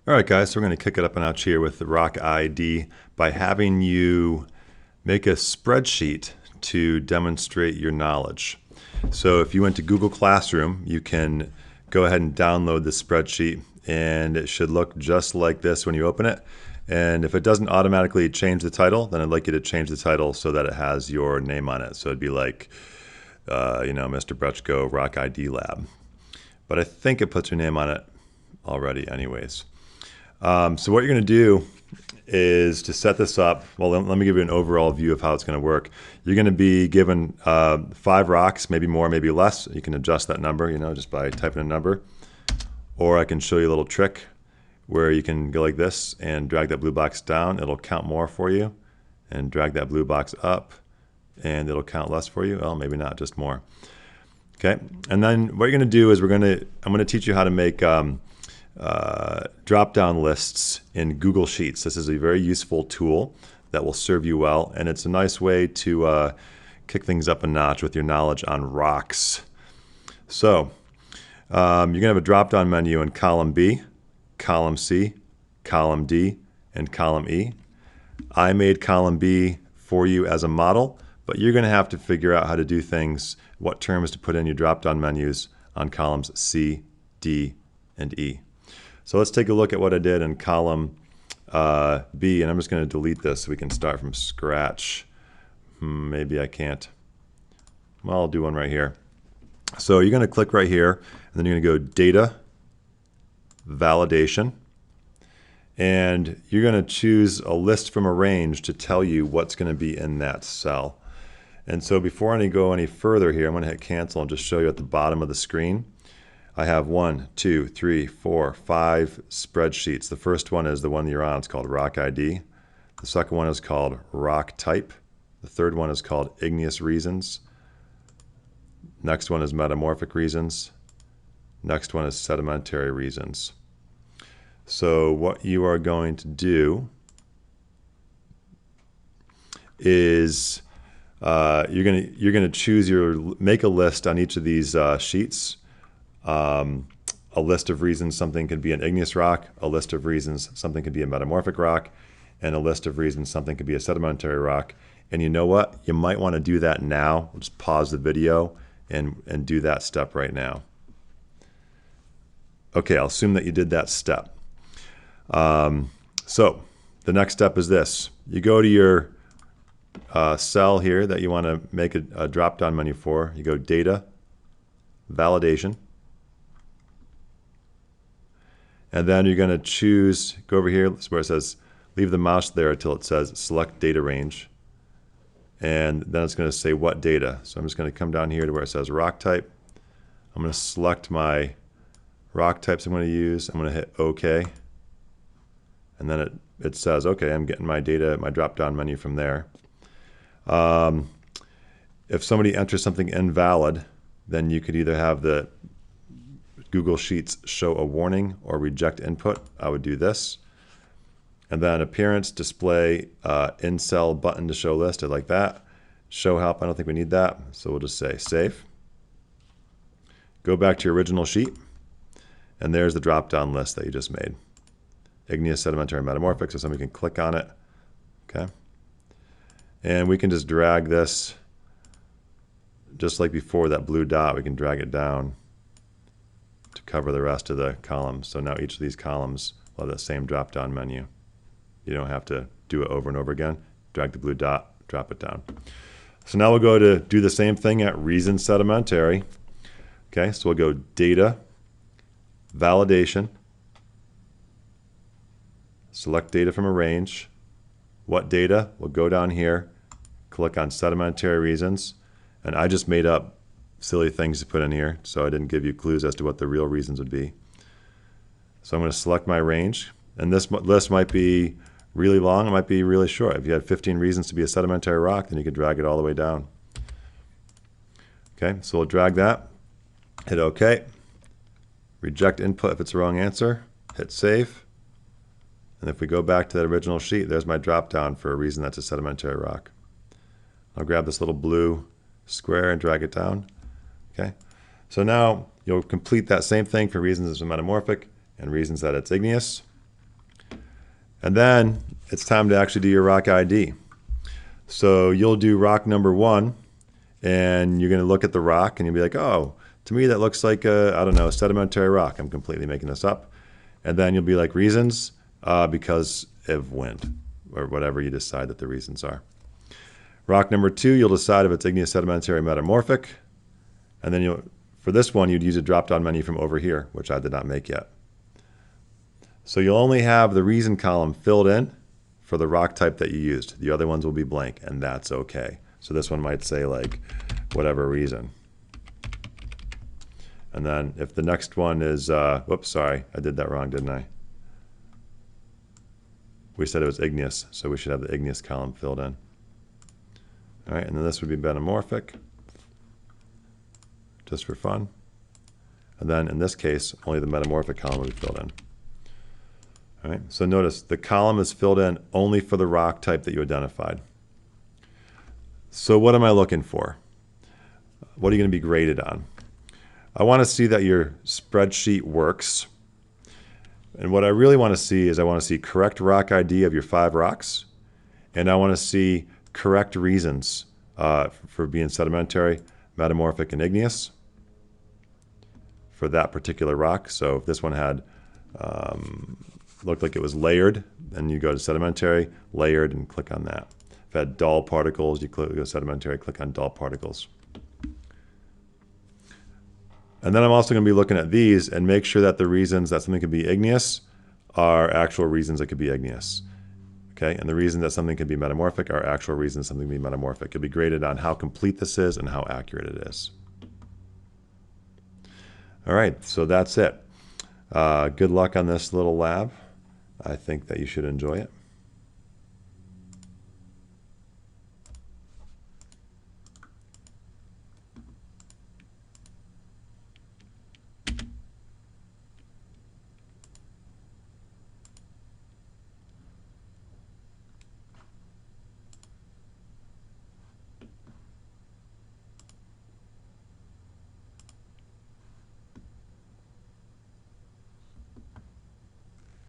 All right, guys, so we're going to kick it up a notch here with the Rock ID by having you make a spreadsheet to demonstrate your knowledge. So if you went to Google Classroom, you can go ahead and download the spreadsheet, and it should look just like this when you open it. And if it doesn't automatically change the title, then I'd like you to change the title so that it has your name on it. So it'd be like, Mr. Brechko, Rock ID Lab. But I think it puts your name on it already anyways. So what you're going to do is to set this up. Well, let me give you an overall view of how it's going to work. You're going to be given 5 rocks, maybe more, maybe less. You can adjust that number, just by typing a number. Or I can show you a little trick where you can go like this and drag that blue box down. It'll count more for you. And drag that blue box up, and it'll count less for you. Well, maybe not, just more. Okay. And then what you're going to do is I'm going to teach you how to make drop-down lists in Google Sheets. This is a very useful tool that will serve you well, and it's a nice way to kick things up a notch with your knowledge on rocks. So you're going to have a drop-down menu in column B, column C, column D, and column E. I made column B for you as a model, but you're going to have to figure out how to do things, what terms to put in your drop-down menus on columns C, D, and E. So let's take a look at what I did in column B, and I'm just going to delete this so we can start from scratch. Maybe I can't. Well, I'll do one right here. So you're going to click right here, and then you're going to go Data, Validation, and you're going to choose a list from a range to tell you what's going to be in that cell. And so before I go any further here, I'm going to hit Cancel and just show you at the bottom of the screen. I have 1, 2, 3, 4, 5 spreadsheets. The first one is the one you're on. It's called Rock ID. The second one is called Rock Type. The third one is called Igneous Reasons. Next one is Metamorphic Reasons. Next one is Sedimentary Reasons. So what you are going to do is you're going to choose make a list on each of these sheets. A list of reasons something could be an igneous rock, a list of reasons something could be a metamorphic rock, and a list of reasons something could be a sedimentary rock. And you know what? You might want to do that now. Just pause the video and do that step right now. Okay, I'll assume that you did that step. So the next step is this. You go to your cell here that you want to make a drop-down menu for. You go Data, Validation, and then you're going to choose, go over here where it says, leave the mouse there until it says Select Data Range, and then it's going to say what data. So I'm just going to come down here to where it says Rock Type. I'm going to select my rock types I'm going to use. I'm going to hit OK, and then it says, okay, I'm getting my data, my drop-down menu from there. If somebody enters something invalid, then you could either have the Google Sheets show a warning or reject input. I would do this. And then appearance, display, in cell button to show list. I like that. Show help, I don't think we need that. So we'll just say save. Go back to your original sheet. And there's the drop-down list that you just made. Igneous, sedimentary, metamorphic, so somebody can click on it. Okay. And we can just drag this, just like before that blue dot, we can drag it down to cover the rest of the columns. So now each of these columns will have that same drop-down menu. You don't have to do it over and over again. Drag the blue dot, drop it down. So now we'll go to do the same thing at Reason Sedimentary. Okay, so we'll go Data, Validation, select data from a range. What data? We'll go down here, click on Sedimentary Reasons, and I just made up silly things to put in here, so I didn't give you clues as to what the real reasons would be. So I'm going to select my range, and this list might be really long, it might be really short. If you had 15 reasons to be a sedimentary rock, then you could drag it all the way down. Okay, so we'll drag that, hit OK, reject input if it's the wrong answer, hit save. And if we go back to that original sheet, there's my drop down for a reason that's a sedimentary rock. I'll grab this little blue square and drag it down. Okay, so now you'll complete that same thing for reasons it's metamorphic and reasons that it's igneous. And then it's time to actually do your rock ID. So you'll do rock number 1, and you're going to look at the rock and you'll be like, oh, to me that looks like a, I don't know, a sedimentary rock. I'm completely making this up. And then you'll be like, reasons, because of wind, or whatever you decide that the reasons are. Rock number 2, you'll decide if it's igneous, sedimentary, metamorphic. And then for this one, you'd use a drop-down menu from over here, which I did not make yet. So you'll only have the reason column filled in for the rock type that you used. The other ones will be blank, and that's okay. So this one might say like, whatever reason. And then if the next one is, whoops, sorry, I did that wrong, didn't I? We said it was igneous, so we should have the igneous column filled in. All right, and then this would be metamorphic, just for fun. And then in this case, only the metamorphic column will be filled in. All right, so notice the column is filled in only for the rock type that you identified. So what am I looking for? What are you going to be graded on? I want to see that your spreadsheet works. And what I really want to see is I want to see correct rock ID of your 5 rocks. And I want to see correct reasons for being sedimentary, metamorphic, and igneous for that particular rock. So if this one had looked like it was layered, then you go to sedimentary, layered, and click on that. If it had dull particles, you go to sedimentary, click on dull particles. And then I'm also going to be looking at these and make sure that the reasons that something could be igneous are actual reasons it could be igneous. Okay, and the reason that something can be metamorphic are actual reasons something can be metamorphic. It'll be graded on how complete this is and how accurate it is. All right, so that's it. Good luck on this little lab. I think that you should enjoy it.